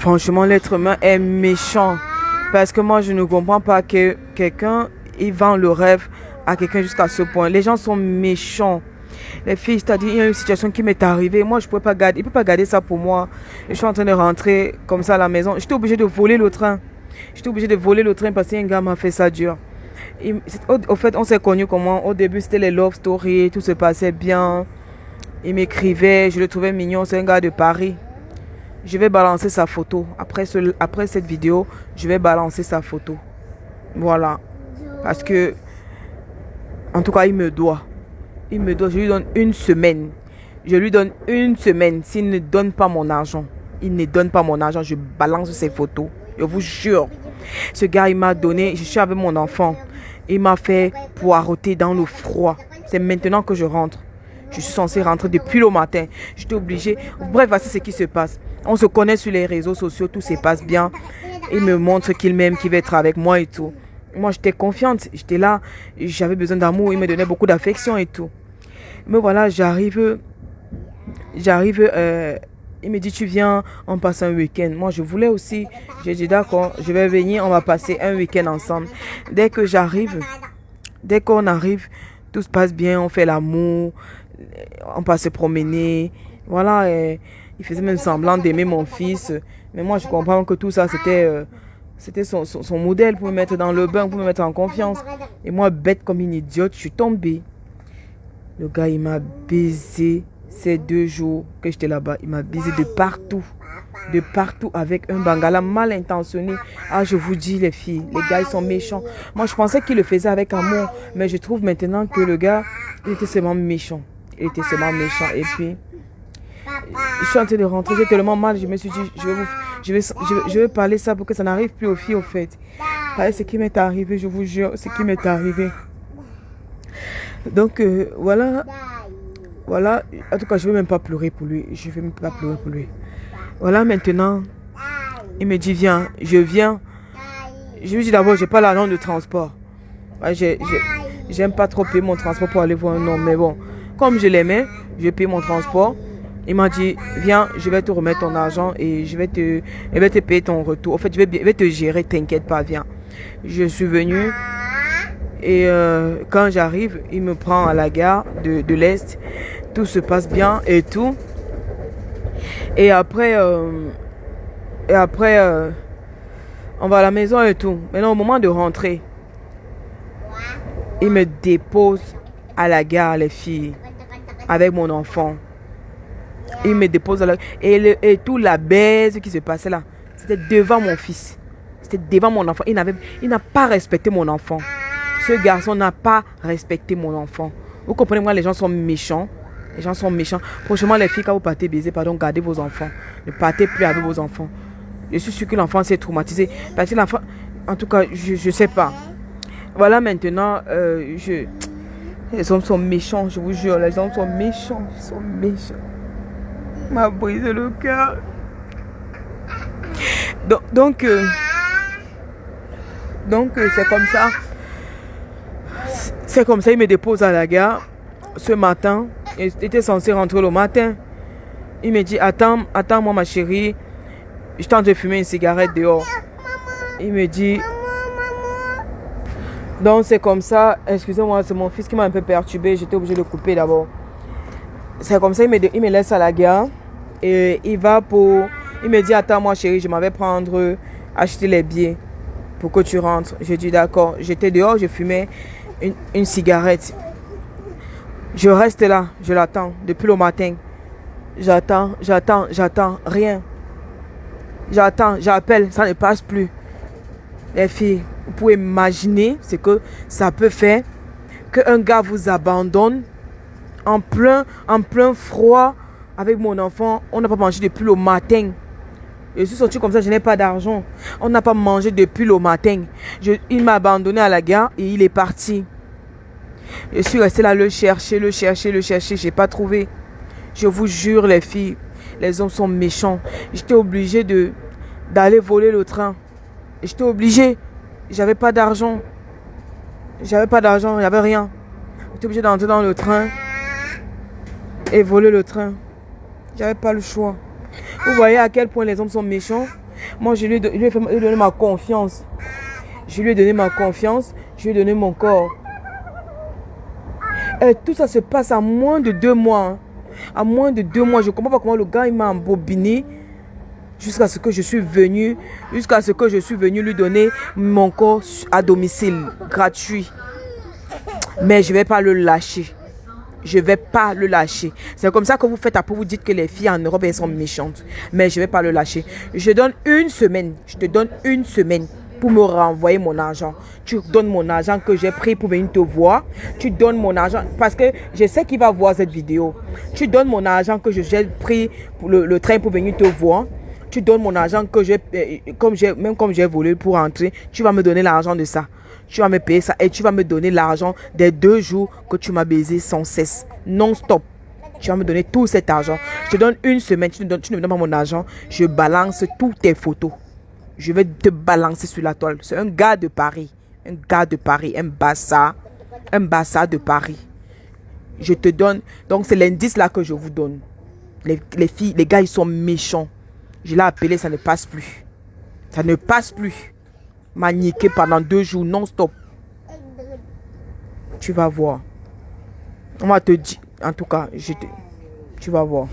Franchement, l'être humain est méchant. Parce que moi, je ne comprends pas que quelqu'un, il vend le rêve à quelqu'un jusqu'à ce point. Les gens sont méchants. Les filles, c'est-à-dire, il y a une situation qui m'est arrivée. Moi, je ne pouvais pas garder, il ne peut pas garder ça pour moi. Je suis en train de rentrer comme ça à la maison. J'étais obligée de voler le train. J'étais obligée de voler le train parce qu'un gars m'a fait ça dur. Au fait, on s'est connus comment? Au début, c'était les love stories. Tout se passait bien. Il m'écrivait. Je le trouvais mignon. C'est un gars de Paris. Je vais balancer sa photo. Après cette vidéo, je vais balancer sa photo. Voilà. Parce que, en tout cas, il me doit. Il me doit. Je lui donne une semaine. Je lui donne une semaine. S'il ne donne pas mon argent, il ne donne pas mon argent, je balance ses photos. Je vous jure. Ce gars, il m'a donné. Je suis avec mon enfant. Il m'a fait poireauter dans le froid. C'est maintenant que je rentre. Je suis censée rentrer depuis le matin. J'étais obligée. Bref, voici ce qui se passe. On se connaît sur les réseaux sociaux. Tout se passe bien. Il me montre qu'il m'aime, qu'il va être avec moi et tout. Moi, j'étais confiante. J'étais là. J'avais besoin d'amour. Il me donnait beaucoup d'affection et tout. Mais voilà, j'arrive. Il me dit, tu viens, on passe un week-end. Moi, je voulais aussi. J'ai dit, d'accord, je vais venir, on va passer un week-end ensemble. Dès qu'on arrive, tout se passe bien, on fait l'amour, on passe se promener. Voilà, il faisait même semblant d'aimer mon fils. Mais moi, je comprends que tout ça, c'était son modèle pour me mettre dans le bain, pour me mettre en confiance. Et moi, bête comme une idiote, je suis tombée. Le gars, il m'a baisé. Ces 2 jours que j'étais là-bas, il m'a baisé de partout avec un bangala mal intentionné. Ah, je vous dis, les filles, les gars, ils sont méchants. Moi, je pensais qu'il le faisait avec amour, mais je trouve maintenant que le gars, il était seulement méchant. Et puis, je suis en train de rentrer, j'ai tellement mal, je me suis dit, je vais parler ça pour que ça n'arrive plus aux filles, au fait. Voilà ce qui m'est arrivé, je vous jure, ce qui m'est arrivé. Donc, voilà. Voilà, en tout cas, je ne vais même pas pleurer pour lui. Voilà, maintenant, il me dit, viens, je viens. Je lui dis d'abord, je n'ai pas l'argent de transport. J'aime pas trop payer mon transport pour aller voir un homme. Mais bon, comme je l'aimais, je paye mon transport. Il m'a dit, viens, je vais te remettre ton argent et je vais te payer ton retour. En fait, je vais te gérer, t'inquiète pas, viens. Je suis venu. Et quand j'arrive, il me prend à la gare de l'Est. Tout se passe bien et tout. Et après, on va à la maison et tout. Maintenant, au moment de rentrer, il me dépose à la gare, les filles, avec mon enfant. Il me dépose à la gare. Et tout la baise qui se passait là, c'était devant mon fils. C'était devant mon enfant. Il n'a pas respecté mon enfant. Ce garçon n'a pas respecté mon enfant. Vous comprenez, moi, les gens sont méchants. Les gens sont méchants. Prochainement, les filles, quand vous partez baiser, pardon, gardez vos enfants. Ne partez plus avec vos enfants. Je suis sûr que l'enfant s'est traumatisé. Parce que l'enfant, en tout cas, je ne sais pas. Voilà, maintenant, les hommes sont méchants, je vous jure. Les hommes sont méchants. Ils sont méchants. Il m'a brisé le cœur. Donc, c'est comme ça. C'est comme ça, il me dépose à la gare ce matin. Il était censé rentrer le matin. Il me dit, attends-moi ma chérie. Je tente de fumer une cigarette dehors. Il me dit, donc c'est comme ça. Excusez-moi, c'est mon fils qui m'a un peu perturbé. J'étais obligée de couper d'abord. C'est comme ça, il me laisse à la gare. Et il me dit, attends-moi chérie, je m'en vais acheter les billets pour que tu rentres. Je dis d'accord. J'étais dehors, je fumais une cigarette. Je reste là, je l'attends depuis le matin. J'attends, rien. J'attends, j'appelle, ça ne passe plus. Les filles, vous pouvez imaginer ce que ça peut faire qu'un gars vous abandonne en plein froid avec mon enfant. On n'a pas mangé depuis le matin. Je suis sortie comme ça, je n'ai pas d'argent. On n'a pas mangé depuis le matin. Il m'a abandonné à la gare et il est parti. Je suis restée là, le chercher. Je n'ai pas trouvé. Je vous jure, les filles, les hommes sont méchants. J'étais obligée d'aller voler le train. J'étais obligée. J'avais pas d'argent. Il n'y avait rien. J'étais obligée d'entrer dans le train et voler le train. J'avais pas le choix. Vous voyez à quel point les hommes sont méchants. Moi, je lui ai donné ma confiance. Je lui ai donné ma confiance. Je lui ai donné mon corps. Et tout ça se passe à moins de 2 mois. Hein. À moins de 2 mois. Je ne comprends pas comment le gars il m'a embobiné. Jusqu'à ce que je suis venu lui donner mon corps à domicile, gratuit. Mais je ne vais pas le lâcher. Je ne vais pas le lâcher. C'est comme ça que vous faites après, vous dites que les filles en Europe, elles sont méchantes. Mais je ne vais pas le lâcher. Je donne 1 semaine. Je te donne 1 semaine pour me renvoyer mon argent. Tu donnes mon argent que j'ai pris pour venir te voir. Tu donnes mon argent parce que je sais qu'il va voir cette vidéo. Tu donnes mon argent que j'ai pris pour le train pour venir te voir. Tu donnes mon argent que comme j'ai volé pour rentrer, tu vas me donner l'argent de ça. Tu vas me payer ça et tu vas me donner l'argent des 2 jours que tu m'as baisé sans cesse, non-stop. Tu vas me donner tout cet argent. Je te donne 1 semaine, tu ne me donnes pas mon argent, je balance toutes tes photos. Je vais te balancer sur la toile. C'est un gars de Paris, un bassa de Paris. Je te donne, donc c'est l'indice là que je vous donne. Les filles, les gars, ils sont méchants. Je l'ai appelé, ça ne passe plus. Ça ne passe plus. M'a niqué pendant 2 jours non-stop. Tu vas voir. On va te dire. En tout cas, tu vas voir.